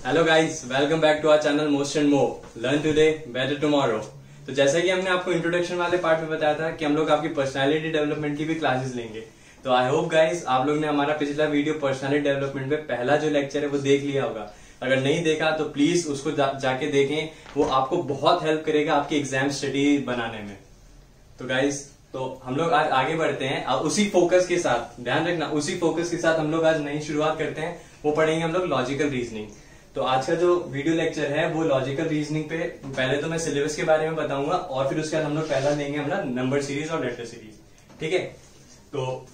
Hello guys, welcome back to our channel most and more learn today better tomorrow. तो जैसा कि हमने आपको इंट्रोडक्शन वाले पार्ट में बताया था कि हम लोग आपकी पर्सनालिटी डेवलपमेंट की भी क्लासेस लेंगे। तो आई होप गाइस आप लोग ने हमारा पिछला वीडियो पर्सनालिटी डेवलपमेंट में पहला जो लेक्चर है वो देख लिया होगा। अगर नहीं देखा तो प्लीज उसको जाके देखें, वो आपको बहुत हेल्प करेगा आपकी एग्जाम स्टडी बनाने में। तो गाइस तो हम लोग आज आगे बढ़ते हैं और उसी फोकस के साथ, ध्यान रखना, उसी फोकस के साथ हम लोग आज नई शुरुआत करते हैं। वो पढ़ेंगे हम लोग लॉजिकल रीजनिंग। तो आज का जो वीडियो लेक्चर है वो लॉजिकल रीजनिंग पे, पहले तो मैं सिलेबस के बारे में बताऊंगा और फिर उसके बाद हम लोग पहला लेंगे हमारा नंबर सीरीज और लेटर सीरीज। ठीक है, तो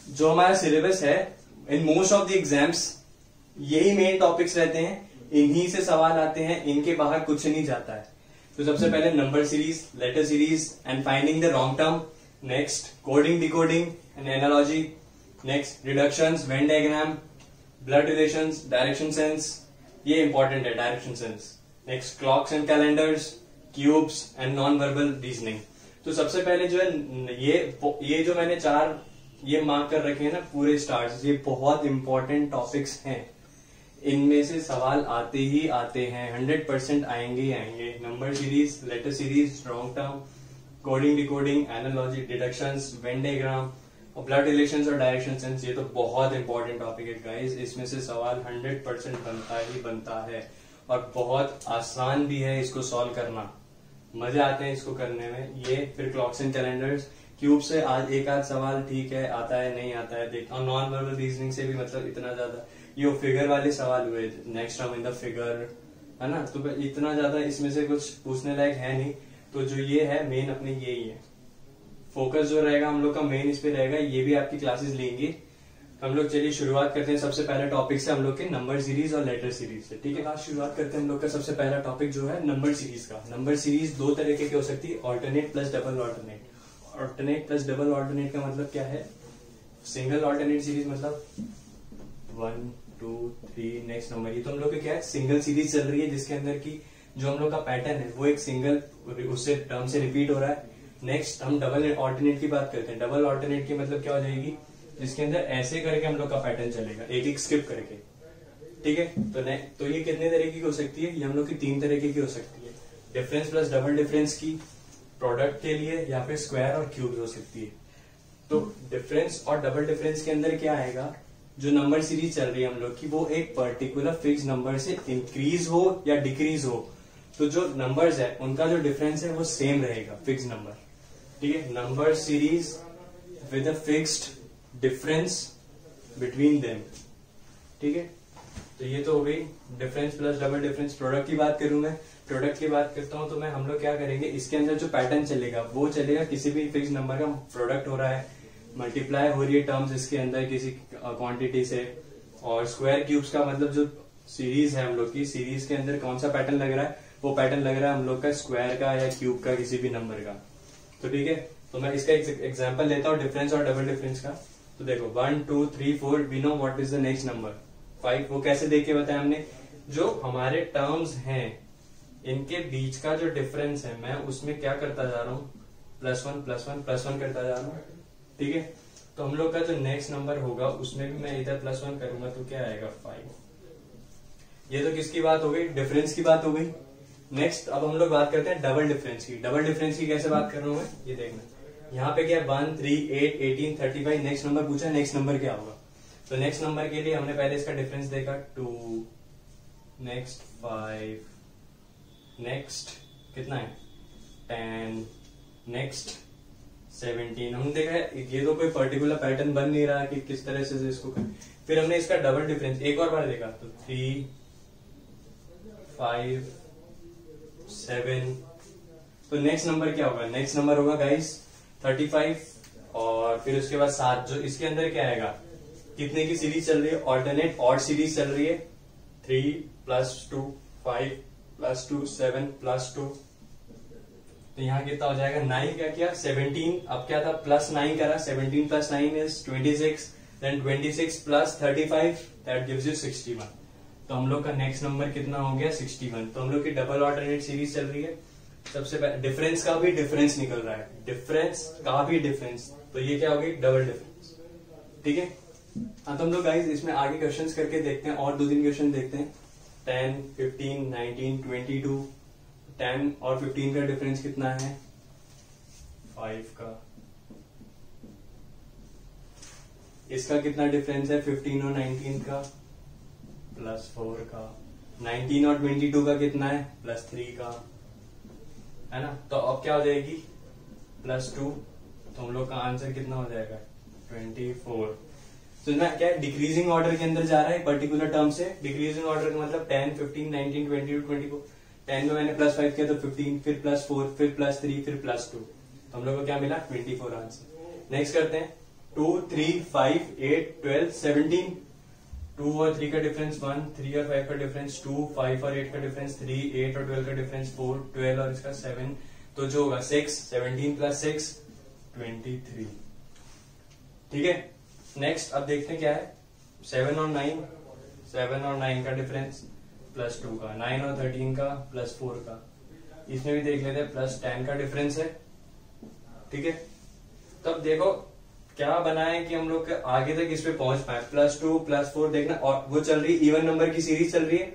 जो हमारा सिलेबस है in most of the exams यही मेन टॉपिक्स रहते हैं, इन्हीं से सवाल आते हैं, इनके बाहर कुछ नहीं जाता है। तो सबसे पहले number series, letter series and finding the wrong term, next coding decoding and analogy, next reductions, Venn diagram, blood relations, direction sense, ये इंपॉर्टेंट है direction sense, next clocks and calendars, cubes and non verbal reasoning. तो सबसे पहले जो है ये जो मैंने चार ये मार्क कर रखे हैं ना पूरे स्टार्स, ये बहुत इंपॉर्टेंट टॉपिक्स हैं। इनमें से सवाल आते ही आते हैं, 100% आएंगे ही आएंगे। Number series, letter series, wrong term, coding decoding, analogy, deductions, Venn diagram और ब्लड रिलेशंस और डायरेक्शन सेंस, ये तो बहुत इंपॉर्टेंट टॉपिक है गाइस। इसमें से सवाल 100% बनता ही बनता है और बहुत आसान भी है इसको सॉल्व करना, मजे आते हैं इसको करने में। ये फिर क्लॉक्स एंड कैलेंडर्स, क्यूब से आज एक आध सवाल ठीक है, आता है नहीं आता है देख, और नॉन वर्बल रीजनिंग से भी मतलब इतना ज्यादा, ये फिगर वाले सवाल हुए, next term in the figure, है ना, तो इतना ज्यादा इसमें से कुछ पूछने लायक है नहीं। तो जो ये है मेन अपने यही है, फोकस जो रहेगा हम लोग का मेन इस पे रहेगा। ये भी आपकी क्लासेस लेंगे हम लोग। चलिए शुरुआत करते हैं सबसे पहले टॉपिक से, हम लोग के नंबर सीरीज और लेटर सीरीज से। ठीक है, आज शुरुआत करते हैं हम लोग का सबसे पहला टॉपिक जो है नंबर सीरीज का। नंबर सीरीज दो तरीके की हो सकती है, alternate plus double alternate. Alternate plus double alternate का मतलब क्या है? सिंगल ऑल्टरनेट सीरीज मतलब 1 2 3 नेक्स्ट नंबर, ये तो हम लोग की क्या है, सिंगल सीरीज चल रही है जिसके अंदर की जो हम लोग का पैटर्न है वो एक सिंगल उससे टर्म से रिपीट हो रहा है। नेक्स्ट हम डबल ऑल्टरनेट की बात करते हैं। डबल ऑल्टरनेट की मतलब क्या हो जाएगी, जिसके अंदर ऐसे करके हम लोग का पैटर्न चलेगा, एक एक स्किप करके। ठीक है, तो ये कितने तरीके की हो सकती है? ये हम लोग की 3 तरीके की हो सकती है। डिफरेंस प्लस डबल डिफरेंस की, प्रोडक्ट के लिए, या फिर स्क्वायर और क्यूब हो सकती है। तो डिफरेंस और डबल डिफरेंस के अंदर क्या आएगा, जो नंबर सीरीज चल रही है हम लोग की वो एक पर्टिकुलर फिक्स नंबर से इंक्रीज हो या डिक्रीज हो, तो जो नंबर्स है उनका जो डिफरेंस है वो सेम रहेगा, फिक्स नंबर। ठीक है, number series with a fixed difference between them. ठीक है, तो ये तो हो गई difference plus double difference. Product की बात करूं मैं, प्रोडक्ट की बात करता हूं तो मैं हम लोग क्या करेंगे, इसके अंदर जो पैटर्न चलेगा वो चलेगा, किसी भी फिक्स नंबर का प्रोडक्ट हो रहा है, मल्टीप्लाई हो रही है टर्म्स इसके अंदर किसी क्वांटिटी से, और स्क्वायर क्यूब्स का मतलब जो सीरीज है हम लोग की, सीरीज के अंदर कौन सा पैटर्न लग रहा है, वो पैटर्न लग रहा है हम लोग का स्क्वायर का या क्यूब का, किसी भी नंबर का। तो ठीक है, तो मैं इसका एग्जांपल लेता हूँ डिफरेंस और डबल डिफरेंस का। तो देखो 1 2 3 4, we know what is the next number 5। वो कैसे देख के बताया हमने, जो हमारे टर्म्स हैं इनके बीच का जो डिफरेंस है मैं उसमें क्या करता जा रहा हूँ, +1 +1 +1 करता जा रहा हूँ। ठीक है, तो हम लोग का जो नेक्स्ट नंबर होगा उसमें भी मैं इधर +1 करूंगा तो क्या आएगा 5। ये तो किसकी बात हो गई, डिफरेंस की बात हो गई। नेक्स्ट अब हम लोग बात करते हैं डबल डिफरेंस की। डबल डिफरेंस की कैसे बात कर रहा हूं मैं, ये देखना, यहाँ पे क्या है 1 3 8 18 35, नेक्स्ट नंबर पूछा, नेक्स्ट नंबर क्या होगा। तो नेक्स्ट नंबर के लिए हमने पहले इसका डिफरेंस देखा 2, नेक्स्ट 5, नेक्स्ट कितना है 10, नेक्स्ट 17। हमने देखा है ये तो कोई पर्टिकुलर पैटर्न बन नहीं रहा कि किस तरह से इसको करें। फिर हमने इसका डबल डिफरेंस एक और बार देखा, तो 3 5 7। तो नेक्स्ट नंबर क्या होगा, नेक्स्ट नंबर होगा गाइस 35, और फिर उसके बाद 7। जो इसके अंदर क्या आएगा, कितने की सीरीज चल रही है, ऑल्टरनेट ऑड सीरीज चल रही है, 3 + 2 5 + 2 7 + 2। तो यहाँ कितना हो जाएगा 9, क्या किया 17, अब क्या था +9 करा, 17 + 9 is 26, then 26 + 35 that gives you 61। तो हम लोग का नेक्स्ट नंबर कितना हो गया 61। तो हम लोग की डबल ऑल्टरनेट सीरीज चल रही है। सबसे पहले डिफरेंस का भी डिफरेंस निकल रहा है, डिफरेंस का भी डिफरेंस, तो ये क्या हो गई डबल डिफरेंस। ठीक है, हाँ तो हम लोग गाइस इसमें आगे क्वेश्चंस करके देखते हैं और 2-3 क्वेश्चन देखते हैं। 10, 15, 19, 22। 10 और 15 का डिफरेंस कितना है? 5 का। इसका कितना डिफरेंस है 15 और 19 का? +4 का। 19 और 22 का कितना है? +3 का, है ना। तो अब क्या हो जाएगी? +2। तो हम लोग का आंसर कितना हो जाएगा? 24। तो ना क्या डिक्रीजिंग ऑर्डर के अंदर जा रहा है पर्टिकुलर टर्म से। डिक्रीजिंग ऑर्डर का मतलब 10, 15, 19, 22, 24। 10 में मैंने +5 किया तो 15, फिर +4, फिर +3, फिर +2। तो हम लोग को क्या मिला? 24 आंसर। नेक्स्ट करते हैं 2, 3, 5, 8, 12, 17। 2 और 3 का डिफरेंस 1, 3 और 5 का डिफरेंस 2, 5 और 8 का डिफरेंस 3, 8 और 12 का डिफरेंस 4, 12 और इसका 7। तो जो होगा 6, 17 + 6, 23। ठीक है। नेक्स्ट अब देखते हैं क्या है। 7 और 9, 7 और 9 का डिफरेंस +2 का। 9 और 13 का +4 का। इसमें भी देख लेते हैं +10 का डिफरेंस है। ठीक है। तब देखो क्या बना है कि हम लोग आगे तक इस पे पहुंच पाए। +2, +4 देखना, और वो चल रही इवन नंबर की सीरीज चल रही है।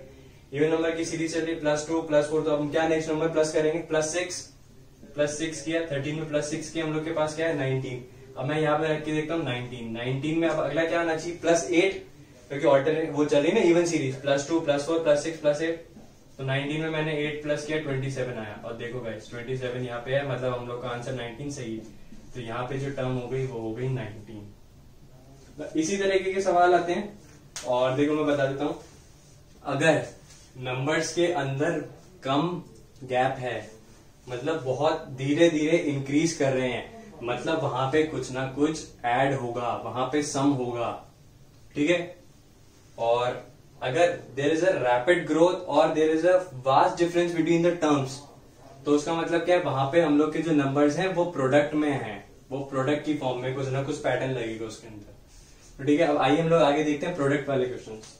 इवन नंबर की सीरीज चल रही है +2, +4। तो हम क्या नेक्स्ट नंबर प्लस करेंगे? +6 किया। 13 में +6 किया, हम लोग के पास क्या है? 19। अब मैं यहाँ पे रख के देखता हूँ 19 में अब अगला क्या आना चाहिए? +8, क्योंकि ऑल्टरनेट वो चल रही है ना इवन सीरीज। +2, +4, +6, +8। तो 19 में मैंने 8 प्लस किया, 27 आया। और देखो गाइस 27 यहाँ पे है, मतलब हम लोग का आंसर 19 सही है। तो यहाँ पे जो टर्म हो गई वो हो गई 19। इसी तरीके के सवाल आते हैं। और देखो मैं बता देता हूं, अगर नंबर्स के अंदर कम गैप है, मतलब बहुत धीरे धीरे इंक्रीज कर रहे हैं, मतलब वहां पे कुछ ना कुछ ऐड होगा, वहां पे सम होगा। ठीक है। और अगर there is a rapid growth और there is a vast difference between the terms, तो उसका मतलब क्या है? वहां पे हम लोग के जो नंबर्स हैं वो प्रोडक्ट में हैं, वो प्रोडक्ट की फॉर्म में कुछ ना कुछ पैटर्न लगेगा उसके अंदर। तो ठीक है। अब आइए हम लोग आगे देखते हैं प्रोडक्ट वाले क्वेश्चंस।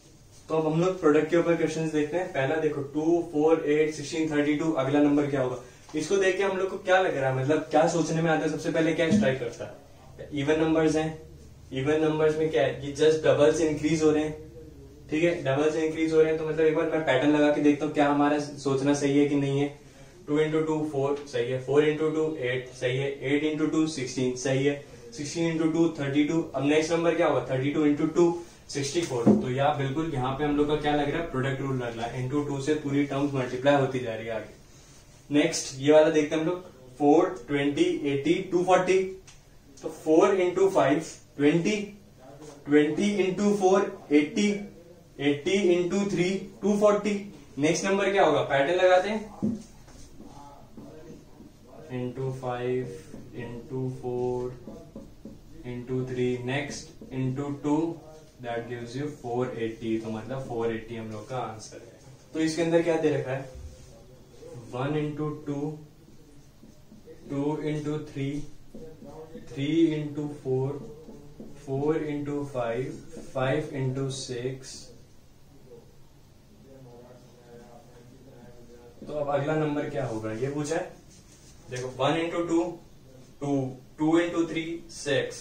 तो अब हम लोग प्रोडक्ट के ऊपर क्वेश्चंस देखते हैं। पहला देखो 2, 4, 8, 16, 32। अगला नंबर क्या होगा? इसको देख के हम लोग को क्या लग रहा है, मतलब क्या सोचने में आता है? सबसे पहले क्या स्ट्राइक करता है? इवन नंबर्स हैं। इवन नंबर्स में क्या है कि जस्ट डबल से इंक्रीज हो रहे हैं। ठीक है। डबल से इंक्रीज हो रहे हैं तो मतलब एक बार मैं पैटर्न लगा के देखता हूँ क्या हमारा सोचना सही है कि नहीं है। 2 × 2 4 सही है। 4 × 2 8 सही है। 8 × 2 16 सही है। 16 × 2 32। अब नेक्स्ट नंबर क्या होगा? 32 × 2 64। तो यहाँ बिल्कुल यहाँ पे हम लोग का क्या लग रहा है? प्रोडक्ट रूल लग रहा है। × 2 से पूरी टर्म्स मल्टीप्लाई होती जा रही है आगे। नेक्स्ट ये वाला देखते हैं हम लोग 4, 20, 80, 240। तो 4 × 5 20, 20 × 4 80, 80 × 3 240। नेक्स्ट नंबर क्या होगा? पैटर्न लगाते हैं। × 5 × 4 × 3 नेक्स्ट × 2 दैट गिव्स यू 480। तो मतलब 480 हम लोग का आंसर है। तो इसके अंदर क्या दे रखा है? 1 × 2 2 × 3 3 × 4 4 × 5 5 × 6। तो अब अगला नंबर क्या होगा ये पूछा है। देखो 1 × 2 2 2 × 3 6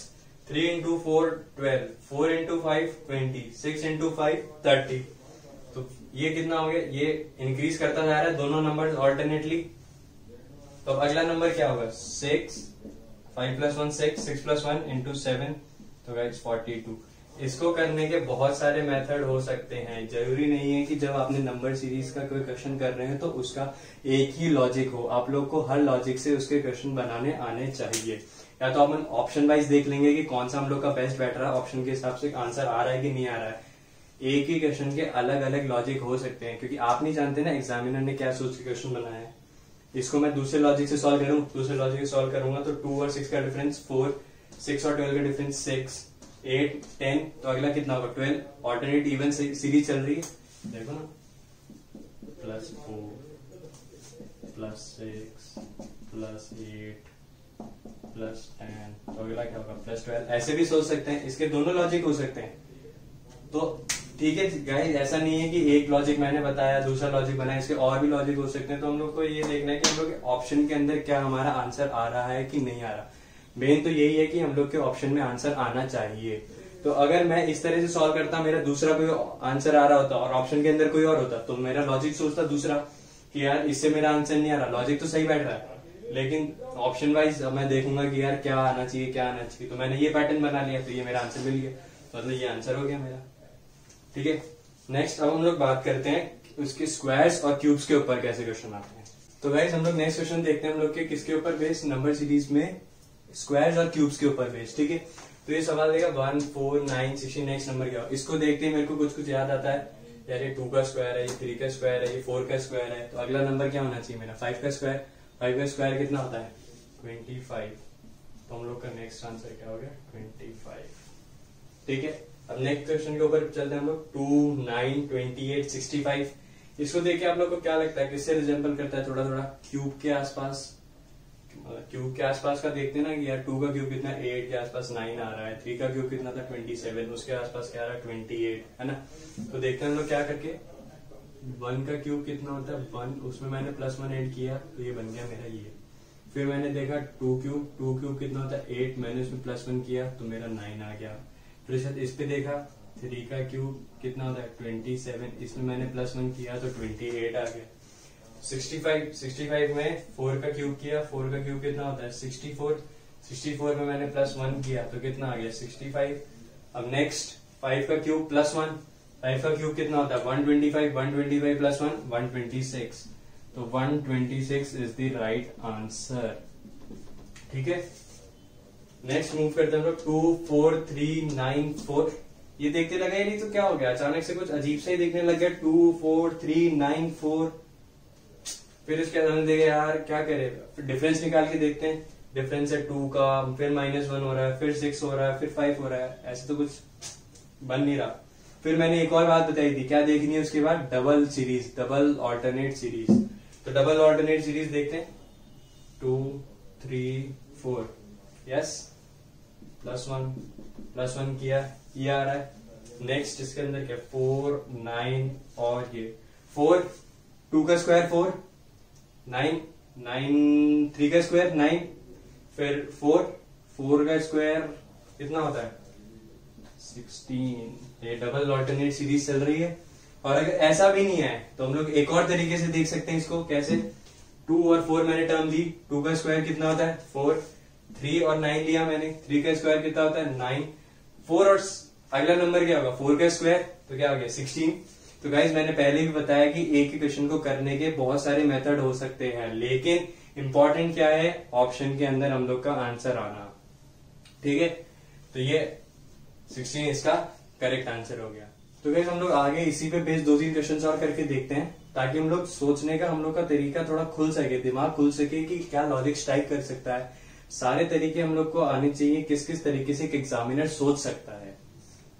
3 × 4 12 4 × 5 20 6 × 5 30। तो ये कितना हो गया? ये इंक्रीज करता जा रहा है दोनों नंबर ऑल्टरनेटली। तो अब अगला नंबर क्या होगा? 6 5 + 1 6 6 + 1 × 7। तो गाइस 42। इसको करने के बहुत सारे मेथड हो सकते हैं। जरूरी नहीं है कि जब आपने नंबर सीरीज का कोई क्वेश्चन कर रहे हैं तो उसका एक ही लॉजिक हो। आप लोग को हर लॉजिक से उसके क्वेश्चन बनाने आने चाहिए। या तो अपन ऑप्शन वाइज देख लेंगे कि कौन सा हम लोग का बेस्ट बैठ रहा है, ऑप्शन के हिसाब से आंसर आ रहा है कि नहीं आ रहा है। एक ही क्वेश्चन के अलग अलग लॉजिक हो सकते हैं, क्योंकि आप नहीं जानते ना एग्जामिनर ने क्या सोच के क्वेश्चन बनाया है। इसको मैं दूसरे लॉजिक से सॉल्व करूँ, दूसरे लॉजिक से सॉल्व करूंगा तो 2 और 6 का डिफरेंस 4, 6 और 12 का डिफरेंस 6, 8 10। तो अगला कितना होगा? 12। ऑल्टरनेट इवन सीरीज चल रही है, देखो ना, +4 +6 +8 +10। तो अगला क्या होगा? +12। ऐसे भी सोच सकते हैं, इसके दोनों लॉजिक हो सकते हैं। तो ठीक है गाइस, ऐसा नहीं है कि एक लॉजिक मैंने बताया दूसरा लॉजिक बनाया, इसके और भी लॉजिक हो सकते हैं। तो हम लोग को ये देखना है कि हम लोग ऑप्शन के अंदर क्या हमारा आंसर आ रहा है कि नहीं आ रहा। मेन तो यही है कि हम लोग के ऑप्शन में आंसर आना चाहिए। तो अगर मैं इस तरह से सॉल्व करता, मेरा दूसरा कोई आंसर आ रहा होता और ऑप्शन के अंदर कोई और होता, तो मेरा लॉजिक सोचता दूसरा कि यार इससे मेरा आंसर नहीं आ रहा, लॉजिक तो सही बैठ रहा है, लेकिन ऑप्शन वाइज मैं देखूंगा कि यार क्या आना चाहिए क्या आना चाहिए, तो मैंने ये पैटर्न बना लिया, तो ये मेरा आंसर मिल गया, मतलब ये आंसर हो गया मेरा। ठीक है, नेक्स्ट अब हम लोग बात करते हैं उसके स्क्वायर्स और क्यूब्स के ऊपर कैसे क्वेश्चन आते हैं। तो गाइस हम लोग नेक्स्ट क्वेश्चन देखते हैं हम लोग के किसके ऊपर बेस्ड, नंबर सीरीज में स्क्वायर्स और क्यूब्स के ऊपर बेस्ड। ठीक है, तो ये सवाल देगा 1, 4, 9, 16 नेक्स्ट नंबर क्या हो। इसको देखते ही मेरे को कुछ कुछ याद आता है, यार ये 2 का स्क्वायर है, ये 3 का स्क्वायर है, ये 4 का स्क्वायर है, तो अगला नंबर क्या होना चाहिए मेरा 5 का स्क्वायर। 5 का स्क्वायर कितना होता है 25, तो हम लोग का नेक्स्ट आंसर क्या हो गया 25। ठीक है, अब नेक्स्ट क्वेश्चन के ऊपर चलते हैं हम लोग 2, 9, 28, 65। इसको देख के आप लोग को क्या लगता है किससे रिजेंबल करता है, थोड़ा थोड़ा क्यूब के आसपास, क्यूब के आसपास का देखते हैं ना कि यार 2 का क्यूब कितना 8 के आसपास 9 आ रहा है, 3 का क्यूब कितना था 27 उसके आसपास क्या आ रहा है 28 है ना। तो देखते हैं हम लोग क्या करके, 1 का क्यूब कितना होता है 1, उसमें मैंने +1 ऐड किया तो ये बन गया मेरा ये। फिर मैंने देखा 2 क्यूब कितना होता है 8, मैंने उसमें +1 किया तो मेरा 9 आ गया। फिर इस पे देखा 3 का क्यूब कितना होता है 27, इसमें मैंने +1 किया तो 28 आ गया। 65 में 4 का क्यूब किया, 4 का क्यूब कितना होता है 64 में मैंने +1 किया तो कितना आ गया 65। अब नेक्स्ट 5 का क्यूब +1, 5 का क्यूब कितना होता है 125, 125 +1 126, तो 126 इज द राइट आंसर। ठीक है, नेक्स्ट मूव करते हैं हम लोग 2, 4, 3, 9, 4। ये देखते लगा ये नहीं तो क्या हो गया, अचानक से कुछ अजीब सा ही देखने लग गया 2, 4, 3, 9, 4। फिर उसके बाद हम देखे यार क्या करे, डिफरेंस निकाल के देखते हैं, डिफरेंस है 2 का, फिर -1 हो रहा है, फिर 6 हो रहा है, फिर 5 हो रहा है, ऐसे तो कुछ बन नहीं रहा। फिर मैंने एक और बात बताई थी, क्या देखनी है उसके बाद, double series, double alternate series. तो डबल ऑल्टरनेट सीरीज देखते हैं 2, 3, 4, यस +1 किया, ये आ रहा है। नेक्स्ट इसके अंदर क्या 4, 9 और ये 4, 2 का स्क्वायर 4, 9, 3 का स्क्वायर 9, फिर 4 का स्क्वायर कितना होता है 16। ये डबल ऑल्टरनेट सीरीज चल रही है। और अगर ऐसा भी नहीं है तो हम लोग एक और तरीके से देख सकते हैं इसको, कैसे 2 और 4 मैंने टर्म दी, 2 का स्क्वायर कितना होता है 4, 3 और 9 लिया मैंने, 3 का स्क्वायर कितना होता है 9, 4 और अगला नंबर क्या होगा 4 का स्क्वायर, तो क्या हो गया 16। तो गाइज मैंने पहले भी बताया कि एक ही क्वेश्चन को करने के बहुत सारे मेथड हो सकते हैं, लेकिन इंपॉर्टेंट क्या है ऑप्शन के अंदर हम लोग का आंसर आना। ठीक है, तो ये 16 इसका करेक्ट आंसर हो गया। तो गाइज हम लोग आगे इसी पे बेस्ड 2-3 क्वेश्चन और करके देखते हैं, ताकि हम लोग सोचने का हम लोग का तरीका थोड़ा खुल सके, दिमाग खुल सके कि क्या लॉजिक स्ट्राइक कर सकता है। सारे तरीके हम लोग को आने चाहिए, किस किस तरीके से एक एग्जामिनर सोच सकता है।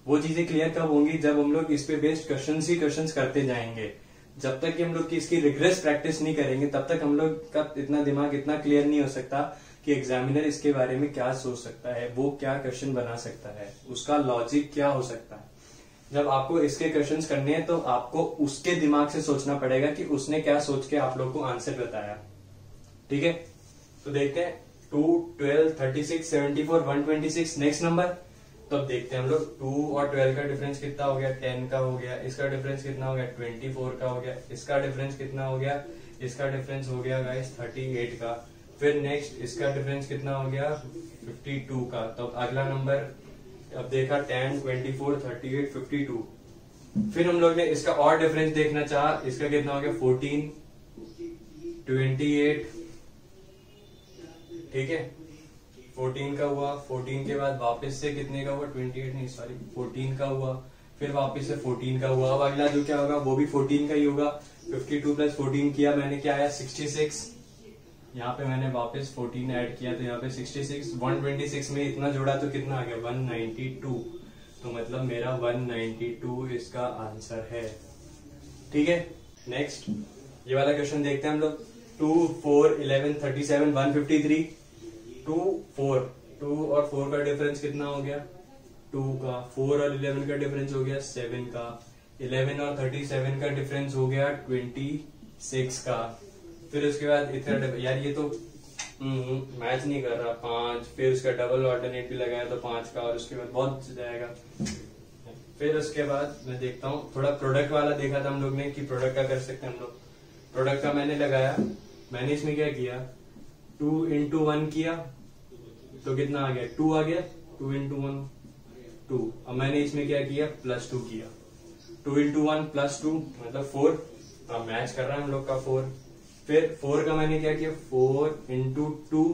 वो चीजें क्लियर कब होंगी, जब हम लोग इस पे बेस्ड क्वेश्चन करते जाएंगे। जब तक कि हम लोग की इसकी रिग्रेस प्रैक्टिस नहीं करेंगे तब तक हम लोग का इतना दिमाग इतना क्लियर नहीं हो सकता कि एग्जामिनर इसके बारे में क्या सोच सकता है, वो क्या क्वेश्चन बना सकता है, उसका लॉजिक क्या हो सकता है। जब आपको इसके क्वेश्चंस करने हैं तो आपको उसके दिमाग से सोचना पड़ेगा कि उसने क्या सोच के आप लोग को आंसर बताया। ठीक है, तो देखते हैं 2, 12, 36, 74, 126 नेक्स्ट नंबर। तो अब देखते हैं हम लोग 2 और 12 का डिफरेंस कितना हो गया 10 का हो गया, इसका डिफरेंस कितना हो गया 24 का हो गया, इसका डिफरेंस कितना हो गया, इसका डिफरेंस हो गया गाइस 38 का। फिर नेक्स्ट इसका डिफरेंस कितना हो गया 52 का। तो अगला नंबर अब देखा 10, 24, 38, 52। फिर हम लोग ने इसका और डिफरेंस देखना चाहा, इसका कितना हो गया 14, 28। ठीक है, 14 का हुआ, 14 के बाद वापस से कितने का हुआ 28 नहीं सॉरी 14 का हुआ, फिर वापस से 14 का हुआ। अब अगला जो क्या होगा वो भी 14 का ही होगा। 52 + 14 किया मैंने, क्या आया 66। यहाँ पे मैंने वापस 14 ऐड किया तो यहाँ पे 66, 126 में इतना जोड़ा तो कितना आ गया 192। तो मतलब मेरा 192 इसका आंसर है। ठीक है, नेक्स्ट ये वाला क्वेश्चन देखते हैं हम लोग। 2, 4, 11, 37, 153। 2 और 4 का डिफरेंस कितना हो गया 2 का, 4 और 11 का डिफरेंस हो गया 7 का, 11 और 37 का डिफरेंस हो गया 26 का। फिर उसके बाद इतना यार ये तो मैच नहीं कर रहा 5, फिर उसका डबल ऑल्टरनेट भी लगाया तो 5 का, और उसके बाद बहुत जाएगा। फिर उसके बाद मैं देखता हूँ, थोड़ा प्रोडक्ट वाला देखा था हम लोग ने कि प्रोडक्ट का कर सकते हैं हम लोग। प्रोडक्ट का मैंने लगाया, मैंने इसमें क्या किया, 2 into 1 किया तो कितना आ गया, 2 आ गया। 2 into 1 2। अब मैंने इसमें क्या किया, +2 किया। 2 into 1 +2 मतलब 4। अब मैच कर रहा है हम लोग का 4। फिर 4 का मैंने क्या किया, 4 into 2,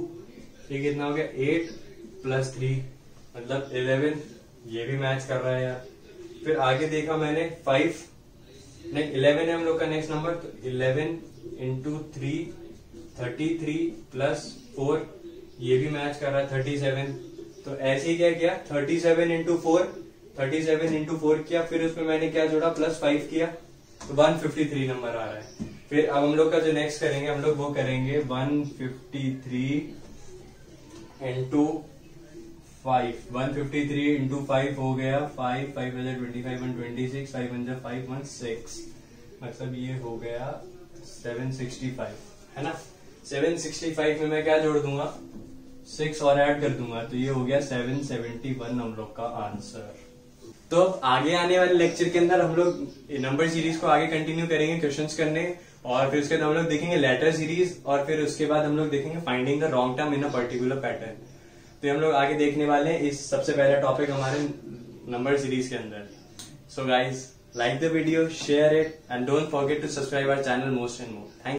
ये कितना हो गया, 8 + 3 मतलब 11। ये भी मैच कर रहा है यार। फिर आगे देखा मैंने 5 नहीं 11 है हम लोग का नेक्स्ट नंबर, तो 11 into 3 33 + 4, ये भी मैच कर रहा है 37। तो ऐसे ही क्या किया, 37 into 4 किया, फिर उसमें मैंने क्या जोड़ा, +5 किया, तो 153 नंबर आ रहा है। फिर अब हम लोग का जो नेक्स्ट करेंगे, हम लोग वो करेंगे 153 into 5। 153 into 5 हो गया 5, 5 × 25 1 26, 5 × 5 1 6, मतलब ये हो गया 765, है ना। 765 में मैं क्या जोड़ दूंगा, 6 और ऐड कर दूंगा, तो ये हो गया 771 हम लोग का आंसर। तो अब आगे आने वाले लेक्चर के अंदर हम लोग नंबर सीरीज को आगे कंटिन्यू करेंगे क्वेश्चंस करने, और फिर उसके बाद हम लोग देखेंगे लेटर सीरीज, और फिर उसके बाद हम लोग देखेंगे finding the wrong term in a particular pattern. तो हम लोग आगे देखने वाले हैं इस सबसे पहला टॉपिक हमारे नंबर सीरीज के अंदर। So guys, like the video, share it, and don't forget to subscribe our channel Most and More. Thank you.